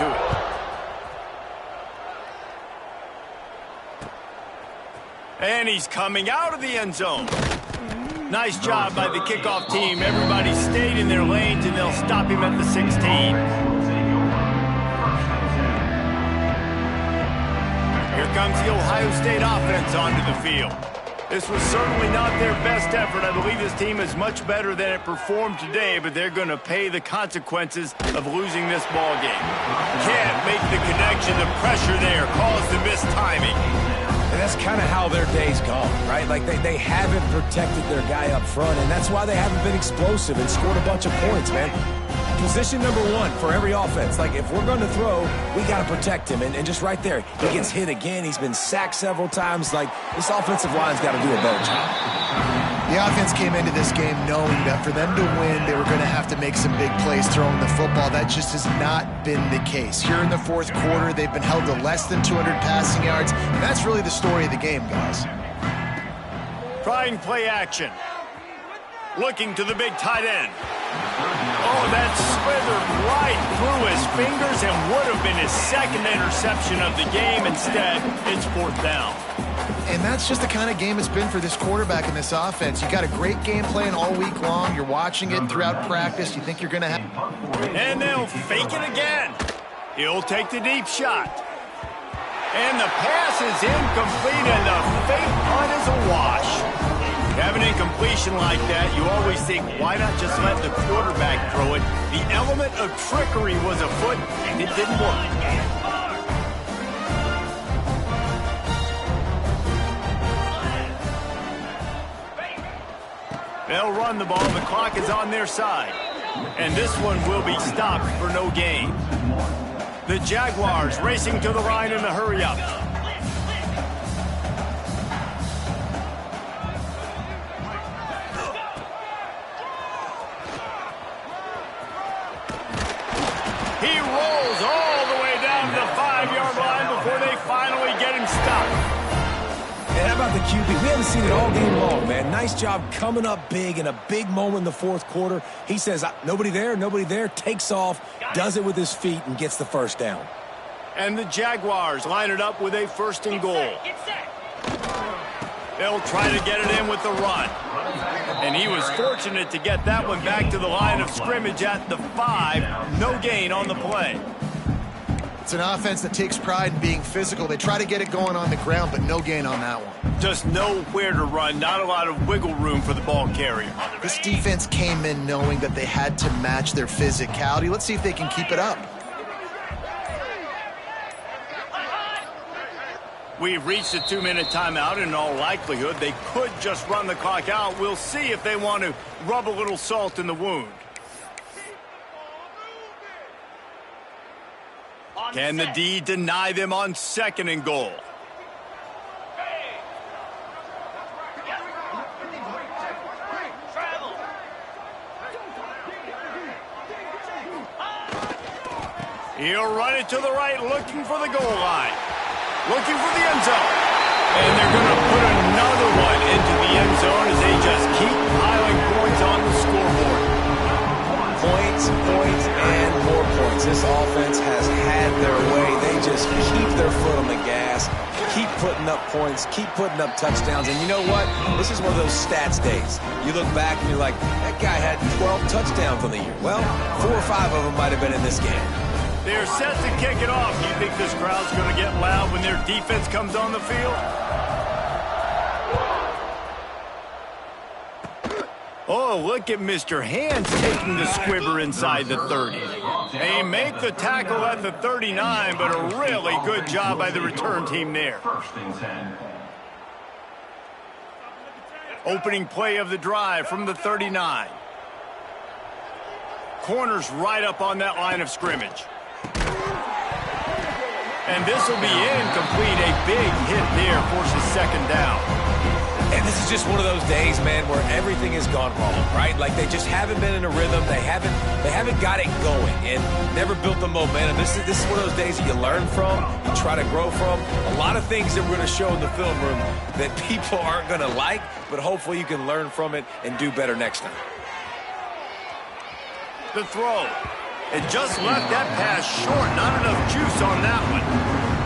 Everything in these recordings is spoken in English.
to it. And he's coming out of the end zone. Nice job by the kickoff team. Everybody stayed in their lanes, and they'll stop him at the 16. Here comes the Ohio State offense onto the field. This was certainly not their best effort. I believe this team is much better than it performed today, but they're going to pay the consequences of losing this ball game. Can't make the connection. The pressure there caused the missed timing. And that's kind of how their day's gone, right? Like they haven't protected their guy up front, and that's why they haven't been explosive and scored a bunch of points, man. Position number one for every offense. Like, if we're going to throw, we got to protect him. And just right there, he gets hit again. He's been sacked several times. Like, this offensive line's got to do a better job. The offense came into this game knowing that for them to win, they were going to have to make some big plays throwing the football. That just has not been the case. Here in the fourth quarter, they've been held to less than 200 passing yards. And that's really the story of the game, guys. Trying play action. Looking to the big tight end. Oh, that slithered right through his fingers and would have been his second interception of the game. Instead, it's fourth down. And that's just the kind of game it's been for this quarterback in this offense. You got a great game plan all week long. You're watching it throughout practice. You think you're going to have... And they'll fake it again. He'll take the deep shot. And the pass is incomplete, and the fake punt is a wash. Have an incompletion like that, you always think, why not just let the quarterback throw it? The element of trickery was afoot, and it didn't work. They'll run the ball. The clock is on their side. And this one will be stopped for no gain. The Jaguars racing to the line in the hurry-up. He rolls all the way down to the 5-yard line before they finally get him stopped. And how about the QB? We haven't seen it all game long, man. Nice job coming up big in a big moment in the fourth quarter. He says, nobody there, takes off, does it with his feet, and gets the first down. And the Jaguars line it up with a first and goal. They'll try to get it in with the run. And he was fortunate to get that one back to the line of scrimmage at the 5. No gain on the play. It's an offense that takes pride in being physical. They try to get it going on the ground, but no gain on that one. Just nowhere to run. Not a lot of wiggle room for the ball carrier. This defense came in knowing that they had to match their physicality. Let's see if they can keep it up. We've reached a 2-minute timeout, and in all likelihood, they could just run the clock out. We'll see if they want to rub a little salt in the wound. Can the D deny them on second and goal? He'll run it to the right, looking for the goal line. Looking for the end zone. And they're going to put another one into the end zone as they just keep piling points on the scoreboard. Points, and more points. This offense has had their way. They just keep their foot on the gas, keep putting up points, keep putting up touchdowns. And you know what? This is one of those stats days. You look back and you're like, that guy had 12 touchdowns on the year. Well, 4 or 5 of them might have been in this game. They're set to kick it off. Do you think this crowd's going to get loud when their defense comes on the field? Oh, look at Mr. Hands taking the squibber inside the 30. They make the tackle at the 39, but a really good job by the return team there. Opening play of the drive from the 39. Corners right up on that line of scrimmage. And this will be incomplete. A big hit there forces second down. And this is just one of those days, man, where everything has gone wrong, right? Like they just haven't been in a rhythm. They haven't got it going and never built the momentum. This is one of those days that you learn from, you try to grow from. A lot of things that we're going to show in the film room that people aren't going to like, but hopefully you can learn from it and do better next time. The throw. It just left that pass short. Not enough juice on that one.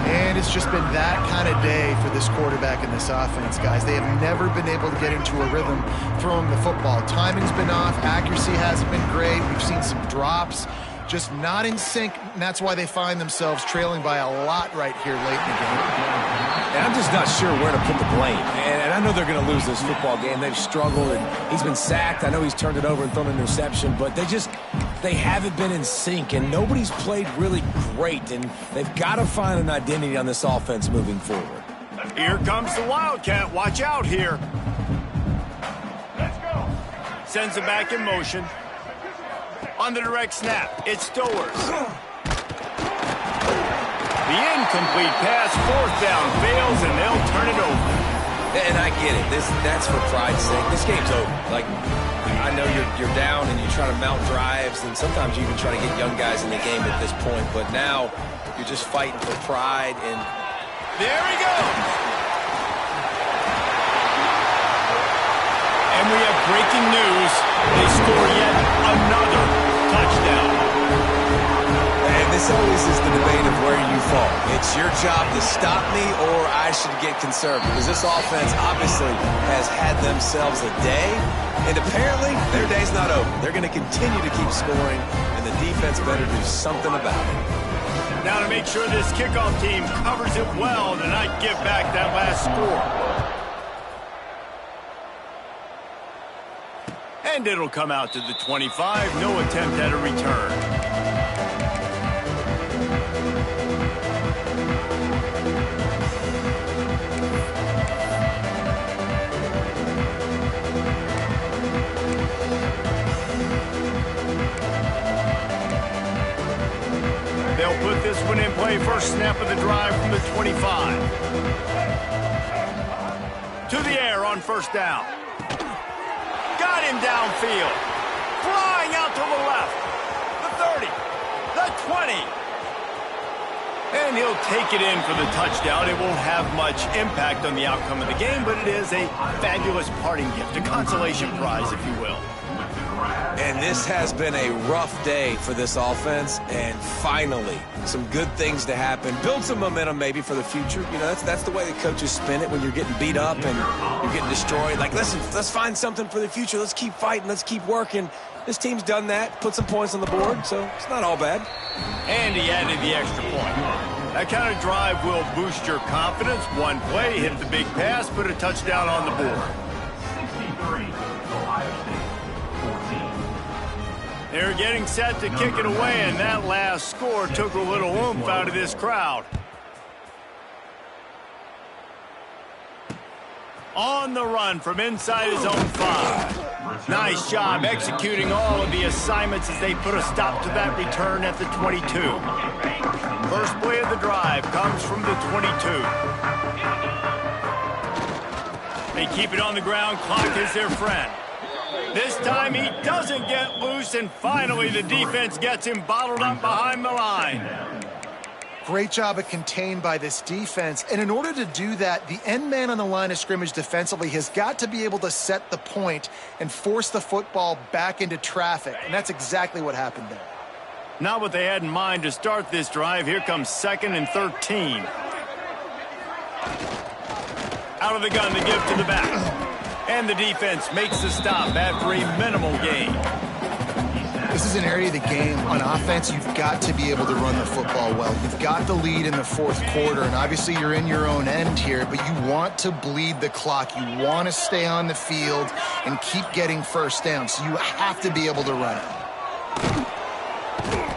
And it's just been that kind of day for this quarterback in this offense, guys. They have never been able to get into a rhythm throwing the football. Timing's been off. Accuracy hasn't been great. We've seen some drops. Just not in sync, and that's why they find themselves trailing by a lot right here late in the game. And I'm just not sure where to put the blame. And I know they're going to lose this football game. They've struggled, and he's been sacked. I know he's turned it over and thrown an interception, but they haven't been in sync, and nobody's played really great, and they've got to find an identity on this offense moving forward. Here comes the Wildcat. Watch out here. Let's go. Sends it back in motion. On the direct snap, it's Stowers. The incomplete pass, fourth down, fails, and they'll turn it over. And I get it. That's for pride's sake. This game's over. Like, I know you're down and you try to mount drives, and sometimes you even try to get young guys in the game at this point. But now you're just fighting for pride. And there he goes. And we have breaking news. They score yet another touchdown. And this always is the debate of where you fall. It's your job to stop me, or I should get conservative. Because this offense obviously has had themselves a day, and apparently their day's not over. They're going to continue to keep scoring, and the defense better do something about it. Now to make sure this kickoff team covers it well to not give back that last score. And it'll come out to the 25. No attempt at a return. They'll put this one in play. First snap of the drive from the 25. To the air on first down. Got him downfield. Flying out to the left. The 30. The 20. And he'll take it in for the touchdown. It won't have much impact on the outcome of the game, but it is a fabulous parting gift, a consolation prize, if you will. And this has been a rough day for this offense, and finally, some good things to happen. Build some momentum maybe for the future. You know, that's the way the coaches spin it when you're getting beat up and you're getting destroyed. Like, listen, let's find something for the future. Let's keep fighting. Let's keep working. This team's done that, put some points on the board, so it's not all bad. And he added the extra point. That kind of drive will boost your confidence. One play, hit the big pass, put a touchdown on the board. 63, Ohio State. They're getting set to kick it away, and that last score took a little oomph out of this crowd. On the run from inside his own 5. Nice job executing all of the assignments as they put a stop to that return at the 22. First play of the drive comes from the 22. They keep it on the ground. Clock is their friend. This time he doesn't get loose, and finally the defense gets him bottled up behind the line. Great job of contained by this defense. And in order to do that, the end man on the line of scrimmage defensively has got to be able to set the point and force the football back into traffic. And that's exactly what happened there. Not what they had in mind to start this drive. Here comes 2nd and 13. Out of the gun to give to the back. And the defense makes the stop after a minimal gain. This is an area of the game on offense you've got to be able to run the football well. You've got the lead in the fourth quarter, and obviously you're in your own end here, but you want to bleed the clock. You want to stay on the field and keep getting first down, so you have to be able to run it.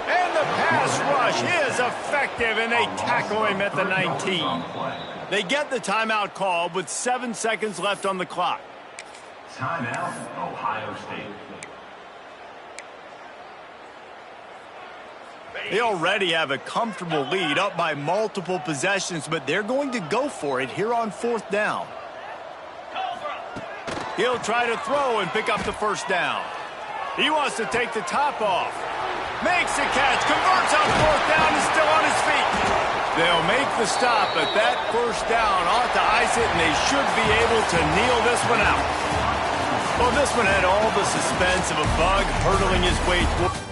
And the pass rush is effective, and they tackle him at the 19. They get the timeout called with 7 seconds left on the clock. Timeout, Ohio State. They already have a comfortable lead, up by multiple possessions, but they're going to go for it here on 4th down. He'll try to throw and pick up the first down. He wants to take the top off. Makes the catch, converts on 4th down, and still on his feet. They'll make the stop, but that first down ought to ice it, and they should be able to kneel this one out. Well, this one had all the suspense of a bug hurtling his way toward.